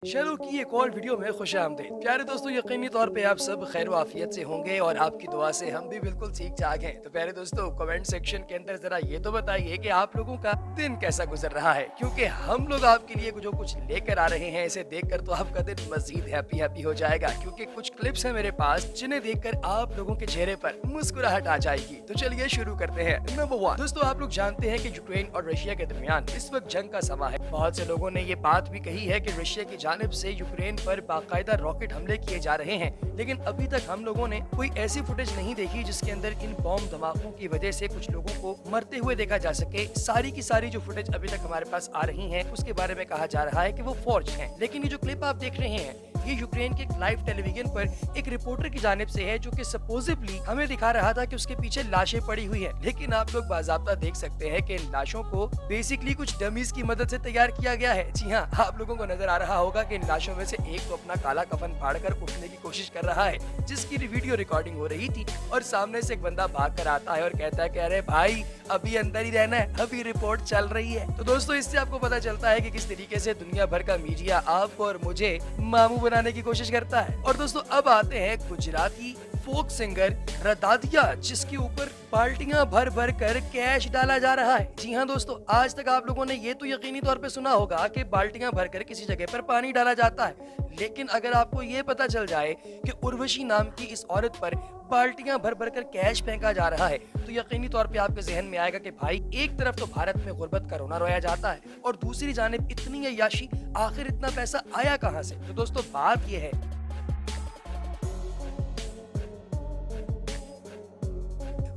चलो की एक और वीडियो में खुशामदीद। प्यारे दोस्तों, यकीनी तौर पे आप सब खैर आफियत से होंगे और आपकी दुआ से हम भी बिल्कुल ठीक ठाक हैं। तो प्यारे दोस्तों, कमेंट सेक्शन के अंदर जरा ये तो बताइए कि आप लोगों का दिन कैसा गुजर रहा है, क्योंकि हम लोग आपके लिए जो कुछ लेकर आ रहे हैं इसे देखकर तो आपका दिन मजीद हैप्पी हो जाएगा। क्योंकि कुछ क्लिप्स है मेरे पास जिन्हें देखकर आप लोगों के चेहरे पर मुस्कुराहट आ जाएगी। तो चलिए शुरू करते हैं। नंबर 1 दोस्तों, आप लोग जानते हैं कि यूक्रेन और रशिया के दरमियान इस वक्त जंग का समा है। बहुत से लोगों ने ये बात भी कही है कि रशिया की जानिब से यूक्रेन पर बाकायदा रॉकेट हमले किए जा रहे हैं, लेकिन अभी तक हम लोगों ने कोई ऐसी फुटेज नहीं देखी जिसके अंदर इन बॉम्ब धमाकों की वजह से कुछ लोगों को मरते हुए देखा जा सके। सारी की सारी जो फुटेज अभी तक हमारे पास आ रही हैं उसके बारे में कहा जा रहा है कि वो फॉर्ज हैं। लेकिन ये जो क्लिप आप देख रहे हैं ये यूक्रेन के लाइव टेलीविजन पर एक रिपोर्टर की जानिब से है, जो कि सपोजिबली हमें दिखा रहा था कि उसके पीछे लाशें पड़ी हुई हैं। लेकिन आप लोग बाज़ाब्ता देख सकते हैं कि इन लाशों को बेसिकली कुछ डमीज की मदद से तैयार किया गया है। जी हाँ, आप लोगों को नजर आ रहा होगा कि इन लाशों में से एक तो अपना काला कफन फाड़कर उठने की कोशिश कर रहा है, जिसकी वीडियो रिकॉर्डिंग हो रही थी, और सामने से एक बंदा भाग कर आता है और कहता है कि अरे भाई अभी अंदर ही रहना है, अभी रिपोर्ट चल रही है। तो दोस्तों, इससे आपको पता चलता है कि किस तरीके से दुनिया भर का मीडिया आपको और मुझे मामू बनाने की कोशिश करता है। और दोस्तों, अब आते हैं गुजराती फोक सिंगर रदादिया, जिसके ऊपर बाल्टियां भर भर कर कैश डाला जा रहा है। जी हाँ दोस्तों, आज तक आप लोगों ने ये तो यकीनी तौर पे सुना होगा कि बाल्टियां भर कर किसी जगह पर पानी डाला जाता है, लेकिन अगर आपको ये पता चल जाए कि उर्वशी नाम की इस औरत पर बाल्टियां भर भर कर कैश फेंका जा रहा है, तो यकीनी तौर पे आपके जहन में आएगा कि भाई एक तरफ तो भारत में गुर्बत का रोना रोया जाता है और दूसरी जानिब इतनी अय्याशी, आखिर इतना पैसा आया कहाँ से। तो दोस्तों, बात ये है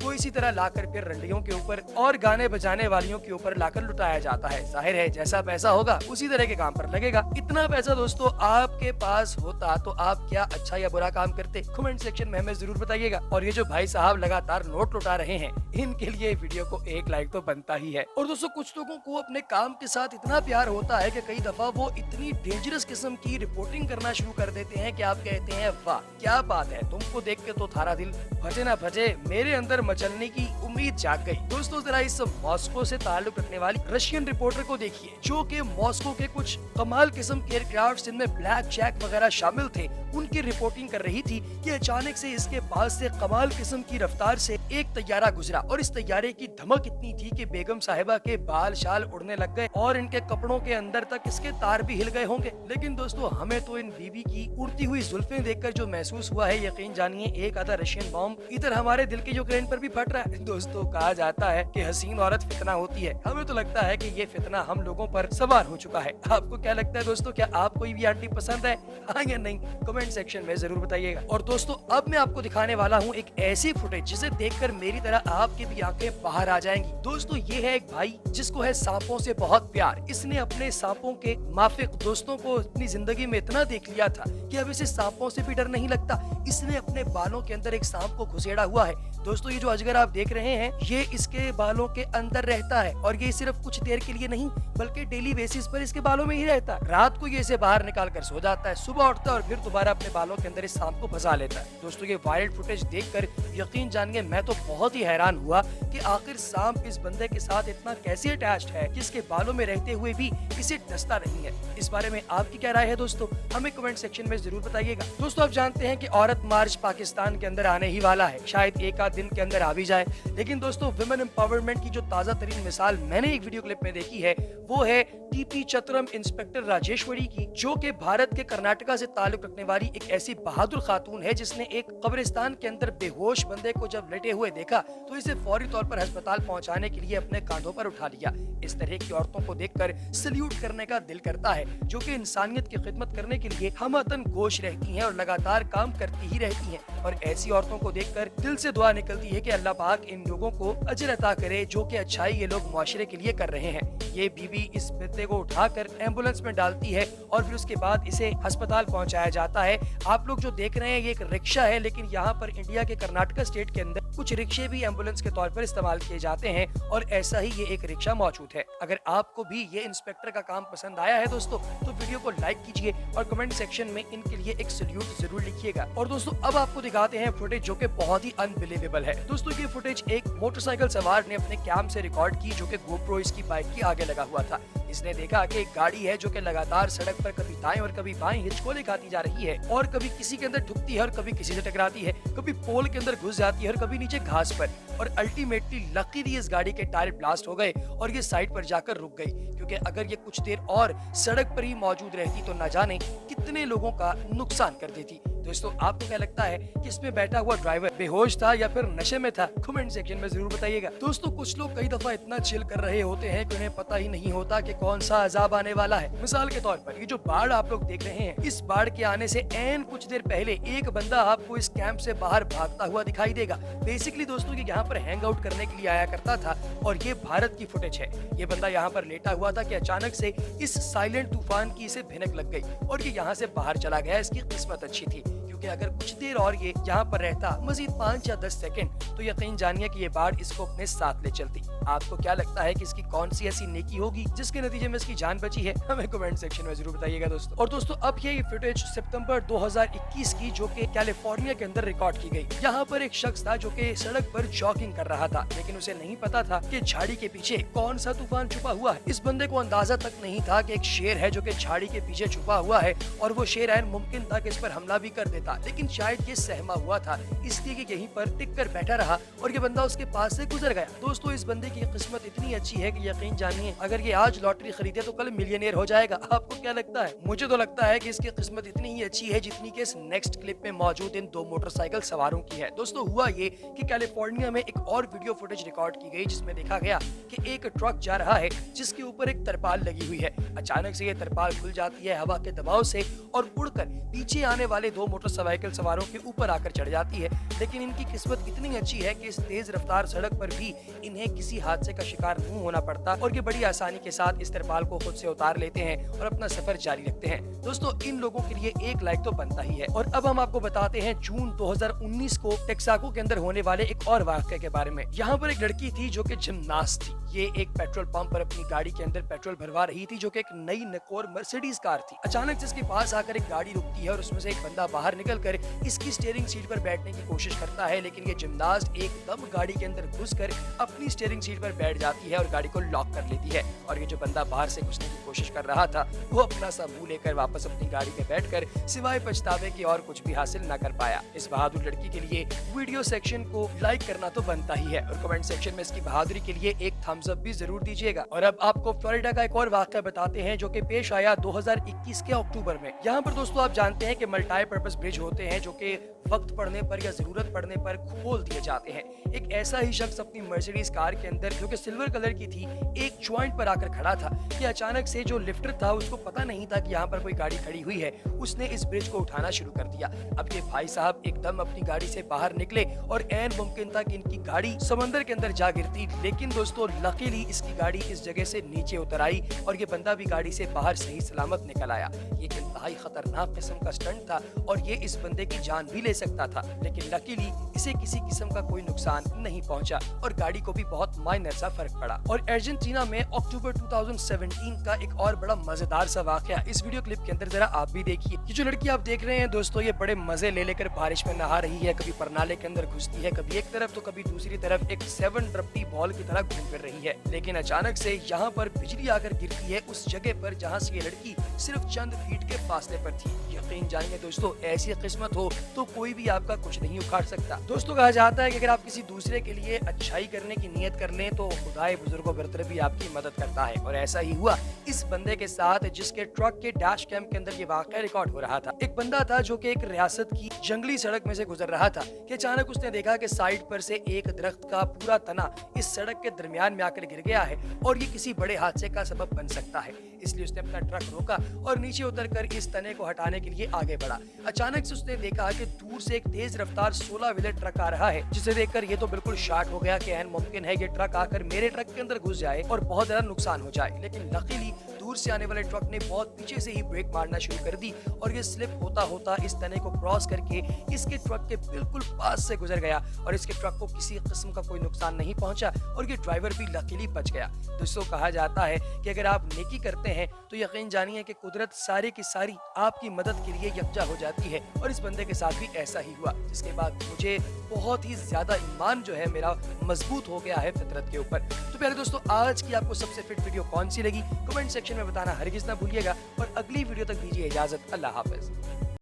वो इसी तरह लाकर फिर रंडियों के ऊपर और गाने बजाने वालियों के ऊपर लाकर लुटाया जाता है। जाहिर है जैसा पैसा होगा उसी तरह के काम पर लगेगा। इतना पैसा दोस्तों आपके पास होता तो आप क्या अच्छा या बुरा काम करते, कमेंट सेक्शन में हमें जरूर बताइएगा। और ये जो भाई साहब लगातार नोट लुटा रहे हैं, इनके लिए वीडियो को एक लाइक तो बनता ही है। और दोस्तों, कुछ लोगों को अपने काम के साथ इतना प्यार होता है कि कई दफा वो इतनी डेंजरस किस्म की रिपोर्टिंग करना शुरू कर देते हैं कि आप कहते हैं वाह क्या बात है, तुमको देख के तो थारा दिल भजे ना भजे, मेरे अंदर मचलने की उम्मीद जाग गई। दोस्तों, जरा इस मॉस्को से ताल्लुक रखने वाली रशियन रिपोर्टर को देखिए, जो कि मॉस्को के कुछ कमाल किस्म के एयरक्राफ्ट जिनमें ब्लैक जैक वगैरह शामिल थे उनकी रिपोर्टिंग कर रही थी कि अचानक से इसके पास से कमाल किस्म की रफ्तार से एक तैयारा गुजरा और इस तैयारे की धमक इतनी थी कि बेगम साहिबा के बाल शाल उड़ने लग गए और इनके कपड़ों के अंदर तक इसके तार भी हिल गए होंगे। लेकिन दोस्तों, हमें तो इन बीबी की उड़ती हुई जुल्फें देखकर जो महसूस हुआ है, यकीन जानिए एक आधा रशियन बॉम्ब इधर हमारे दिल के यूक्रेन पर भी फट रहा है। दोस्तों, कहा जाता है कि हसीन औरत फितना होती है। हमें तो लगता है कि ये फितना हम लोगों पर सवार हो चुका है। आपको क्या लगता है दोस्तों, क्या आप कोई भी आंटी पसंद है, हाँ या नहीं, कमेंट सेक्शन में जरूर बताइएगा। और दोस्तों, अब मैं आपको दिखाने वाला हूँ एक ऐसी फुटेज जिसे देखकर मेरी तरह आपकी भी आंखें बाहर आ जाएंगी। दोस्तों, ये है एक भाई जिसको है सांपों से बहुत प्यार। इसने अपने सांपों के माफिक दोस्तों को अपनी जिंदगी में इतना देख लिया था कि अब इसे सांपों से भी डर नहीं लगता। इसने अपने बालों के अंदर एक सांप को घुसेड़ा हुआ है। दोस्तों, ये जो अजगर आप देख रहे हैं ये इसके बालों के अंदर रहता है और ये सिर्फ कुछ देर के लिए नहीं बल्कि डेली बेसिस पर इसके बालों में ही रहता है। रात को ये इसे बाहर निकाल कर सो जाता है, सुबह उठता है और फिर दोबारा अपने बालों के अंदर इस सांप को फंसा लेता है। दोस्तों, ये वायरल फुटेज देखकर यकीन जानिए मैं तो बहुत ही हैरान हुआ कि आखिर सांप इस बंदे के साथ इतना कैसे अटैच्ड है कि इसके बालों में रहते हुए भी इसे डसता नहीं है। इस बारे में आपकी क्या राय है दोस्तों, हमें कमेंट सेक्शन में जरूर बताइएगा। दोस्तों, आप जानते हैं कि औरत मार्च पाकिस्तान के अंदर आने ही वाला है, शायद एक आध दिन के अंदर आ भी जाए। लेकिन दोस्तों, वुमेन एम्पावरमेंट की जो ताजा तरीन मिसाल मैंने एक वीडियो क्लिप में देखी है वो है टीपी चतरम इंस्पेक्टर राजेश्वरी की, जो कि भारत के कर्नाटका से ताल्लुक रखने वाली एक ऐसी बहादुर खातून है जिसने एक कब्रिस्तान के अंदर बेहोश बंदे को जब लेटे हुए देखा तो इसे फौरी तौर पर अस्पताल पहुंचाने के लिए अपने कांधों पर उठा लिया। इस तरह की औरतों को देखकर सल्यूट करने का दिल करता है, जो कि इंसानियत की खिदमत करने के लिए हमतन गोश रहती हैं और लगातार काम करती ही रहती हैं। और ऐसी औरतों को देखकर दिल से दुआ निकलती है कि अल्लाह पाक इन लोगों को अजर अता करे जो कि अच्छाई ये लोग मुआशरे के लिए कर रहे हैं। ये बीबी इस बंदे को उठाकर एम्बुलेंस में डालती है और फिर उसके बाद इसे अस्पताल पहुंचाया जाता है। आप लोग जो देख रहे हैं ये एक रिक्शा है, लेकिन यहाँ पर इंडिया के कर्नाटका स्टेट के अंदर कुछ रिक्शे भी एम्बुलेंस के तौर पर इस्तेमाल किए जाते हैं और ऐसा ही ये एक रिक्शा मौजूद है। अगर आपको भी ये इंस्पेक्टर का काम पसंद आया है दोस्तों, तो वीडियो को लाइक कीजिए और कमेंट सेक्शन में इनके लिए एक सल्यूट जरूर लिखिएगा। और दोस्तों, अब आपको दिखाते हैं फुटेज जो कि बहुत ही अनबिलीवेबल है। दोस्तों, दोस्तों ये फुटेज एक मोटरसाइकिल सवार ने अपने कैम से रिकॉर्ड की, जो कि गोप्रो इसकी बाइक के आगे लगा हुआ था। इसने देखा कि एक गाड़ी है जो कि लगातार सड़क पर कभी दाएं और कभी बाएं हिचकोले खाती जा रही है और कभी किसी के अंदर ठुकती है और कभी किसी से टकराती है, कभी पोल के अंदर घुस जाती है और कभी नीचे घास पर, और अल्टीमेटली लकीली इस गाड़ी के टायर ब्लास्ट हो गए और ये साइड पर जाकर रुक गई, क्योंकि अगर ये कुछ देर और सड़क पर ही मौजूद रहती तो न जाने कितने लोगों का नुकसान कर देती। दोस्तों आपको क्या लगता है कि इसमें बैठा हुआ ड्राइवर बेहोश था या फिर नशे में था? कमेंट सेक्शन में जरूर बताइएगा। दोस्तों कुछ लोग कई दफा इतना चिल कर रहे होते हैं कि उन्हें पता ही नहीं होता कि कौन सा अजाब आने वाला है। मिसाल के तौर पर ये जो बाढ़ आप लोग देख रहे हैं, इस बाढ़ के आने से एन कुछ देर पहले एक बंदा आपको इस कैंप से बाहर भागता हुआ दिखाई देगा। बेसिकली दोस्तों ये यहाँ पर हैंग आउट करने के लिए आया करता था और ये भारत की फुटेज है। ये बंदा यहाँ पर लेटा हुआ था कि अचानक से इस साइलेंट तूफान की इसे भिनक लग गई और ये यहाँ से बाहर चला गया। इसकी किस्मत अच्छी थी, क्योंकि अगर कुछ देर और ये यहाँ पर रहता, मजीद 5 या 10 सेकंड, तो यकीन जानिए कि ये बाढ़ इसको अपने साथ ले चलती। आपको क्या लगता है कि इसकी कौन सी ऐसी नेकी होगी जिसके नतीजे में इसकी जान बची है? हमें कमेंट सेक्शन में जरूर बताइएगा दोस्तों। और दोस्तों अब ये फुटेज सितंबर 2021 की, जो कि कैलिफोर्निया के अंदर रिकॉर्ड की गई। यहाँ पर एक शख्स था जो कि सड़क पर जॉगिंग कर रहा था, लेकिन उसे नहीं पता था कि झाड़ी के पीछे कौन सा तूफान छुपा हुआ है। इस बंदे को अंदाजा तक नहीं था कि एक शेर है जो कि झाड़ी के पीछे छुपा हुआ है और वो शेर ऐन मुमकिन था कि इस पर हमला भी कर देता, लेकिन शायद ये सहमा हुआ था इसलिए कि यहीं पर टिक कर बैठा रहा और ये बंदा उसके पास से गुजर गया। दोस्तों इस बंदे की किस्मत इतनी अच्छी है कि यकीन जानिए अगर ये आज लॉटरी खरीदे तो कल मिलियनेयर हो जाएगा। आपको क्या लगता है? मुझे तो लगता है कि इसकी किस्मत इतनी ही अच्छी है जितनी कि इस नेक्स्ट क्लिप में मौजूद इन 2 मोटरसाइकिल सवारों की है। दोस्तों हुआ ये कि कैलिफोर्निया में एक और वीडियो फुटेज रिकॉर्ड की गई जिसमें देखा गया कि एक ट्रक जा रहा है जिसके ऊपर एक तरपाल लगी हुई है। अचानक से ये तरपाल खुल जाती है हवा के दबाव से और उड़कर पीछे आने वाले 2 मोटरसाइकिल सवारों के ऊपर आकर चढ़ जाती है। लेकिन इनकी किस्मत इतनी अच्छी है कि इस तेज रफ्तार सड़क पर भी इन्हें किसी हादसे का शिकार नहीं होना पड़ता और ये बड़ी आसानी के साथ इस तरपाल को खुद से उतार लेते हैं और अपना सफर जारी रखते हैं। दोस्तों इन लोगों के लिए एक लाइक तो बनता ही है। और अब हम आपको बताते हैं जून 2019 को टेक्साको के अंदर होने वाले एक और वाकये के बारे में। यहाँ पर एक लड़की थी जो कि जिमनास्ट थी। ये एक पेट्रोल पंप पर अपनी गाड़ी के अंदर पेट्रोल भरवा रही थी, जो कि एक नई नकोर मर्सिडीज कार थी। अचानक से इसके पास आकर एक गाड़ी रुकती है और उसमें से एक बंदा बाहर निकलकर इसकी स्टीयरिंग सीट पर बैठने की कोशिश करता है, लेकिन ये जिमनास्ट एकदम गाड़ी के अंदर घुसकर अपनी स्टीयरिंग सीट पर बैठ जाती है और गाड़ी को लॉक कर लेती है। और ये जो बंदा बाहर से घुसने की कोशिश कर रहा था वो अपना सा मुंह लेकर वापस अपनी गाड़ी में बैठकर सिवाय पछतावे के और कुछ भी हासिल न कर पाया। इस बहादुर लड़की के लिए वीडियो सेक्शन को लाइक करना तो बनता ही है और कमेंट सेक्शन में इसकी बहादुरी के लिए एक थम्स अप भी जरूर दीजिएगा। और अब आपको फ्लोरिडा का एक और वाकया बताते हैं जो कि पेश आया 2021 के अक्टूबर में। यहाँ पर दोस्तों आप जानते हैं कि मल्टीपर्पज ब्रिज होते हैं जो कि वक्त पड़ने पर या जरूरत पड़ने पर खोल दिए जाते हैं। एक ऐसा ही शख्स अपनी मर्सिडीज कार के अंदर, जो कि सिल्वर कलर की थी, एक ज्वाइंट पर आकर खड़ा था कि अचानक से जो लिफ्टर था उसको पता नहीं था कि यहाँ पर कोई गाड़ी खड़ी हुई है। उसने इस ब्रिज को उठाना शुरू कर दिया। अब ये भाई साहब एकदम अपनी गाड़ी से बाहर निकले और ऐन मुमकिन था कि इनकी गाड़ी समंदर के अंदर जा गिरती, लेकिन दोस्तों लकीली इसकी गाड़ी इस जगह से नीचे उतर आई और ये बंदा भी गाड़ी से बाहर सही सलामत निकल आया। ये इंतहाई खतरनाक किस्म का स्टंट था और ये इस बंदे की जान भी ले सकता था, लेकिन लकीली इसे किसी किस्म का कोई नुकसान नहीं पहुंचा और गाड़ी को भी बहुत माइनर सा फर्क पड़ा। और अर्जेंटीना में अक्टूबर 2017 का एक और बड़ा मजेदार सा वाकया इस वीडियो क्लिप के अंदर जरा आप भी देखिए। ये जो लड़की आप देख रहे हैं दोस्तों, ये बड़े मजे ले लेकर बारिश में नहा रही है, कभी परनाले के अंदर घुसती है, कभी एक तरफ तो कभी दूसरी तरफ, एक 7 रफ्टी बॉल की तरह घूम फिर रही है। लेकिन अचानक से यहाँ पर बिजली आकर गिरती है उस जगह पर जहाँ से ये लड़की सिर्फ चंद फीट के फासले पर थी। यकीन जानिए दोस्तों ऐसी किस्मत हो तो कोई भी आपका कुछ नहीं उखाड़ सकता। दोस्तों कहा जाता है कि अगर आप किसी दूसरे के लिए अच्छाई करने की नियत कर लें तो खुदाए बुजुर्गों बरतर भी आपकी मदद करता है। और ऐसा ही हुआ इस बंदे के साथ जिसके ट्रक के डैश कैम के अंदर ये वाकया रिकॉर्ड हो रहा था। एक बंदा था जो कि एक रियासत की जंगली सड़क में से गुजर रहा था कि अचानक उसने देखा कि साइड पर से एक दरख्त का पूरा तना इस सड़क के दरमियान में आकर गिर गया है और ये किसी बड़े हादसे का सबब बन सकता है। इसलिए उसने अपना ट्रक रोका और नीचे उतरकर इस तने को हटाने के लिए आगे बढ़ा। अचानक से उसने देखा कि दूर से एक तेज रफ्तार 16 व्हीलर ट्रक आ रहा है, जिसे देखकर ये तो बिल्कुल शॉक हो गया कि ऐन मुमकिन है ये ट्रक आकर मेरे ट्रक के अंदर घुस जाए और बहुत ज्यादा नुकसान हो जाए। लेकिन लकीली दूर दूर से आने वाले ट्रक ने बहुत पीछे से ही ब्रेक मारना शुरू कर दी और ये स्लिप होता होता इस तने को क्रॉस करके इसके ट्रक के बिल्कुल पास से गुजर गया और इसके ट्रक को किसी किस्म का कोई नुकसान नहीं पहुंचा और ये ड्राइवर भी लकीली बच गया। दोस्तों, कहा जाता है कि अगर आप नेकी करते हैं तो यकीन जानिए कि कुदरत सारी की सारी आपकी मदद के लिए यकजा हो जाती है और इस बंदे के साथ भी ऐसा ही हुआ, जिसके बाद मुझे बहुत ही ज्यादा ईमान जो है मेरा मजबूत हो गया है फितरत के ऊपर। तो प्यारे दोस्तों, आज की आपको सबसे फिट वीडियो कौन सी लगी कमेंट सेक्शन में बताना हरगिज ना भूलिएगा और अगली वीडियो तक दीजिए इजाजत। अल्लाह हाफिज।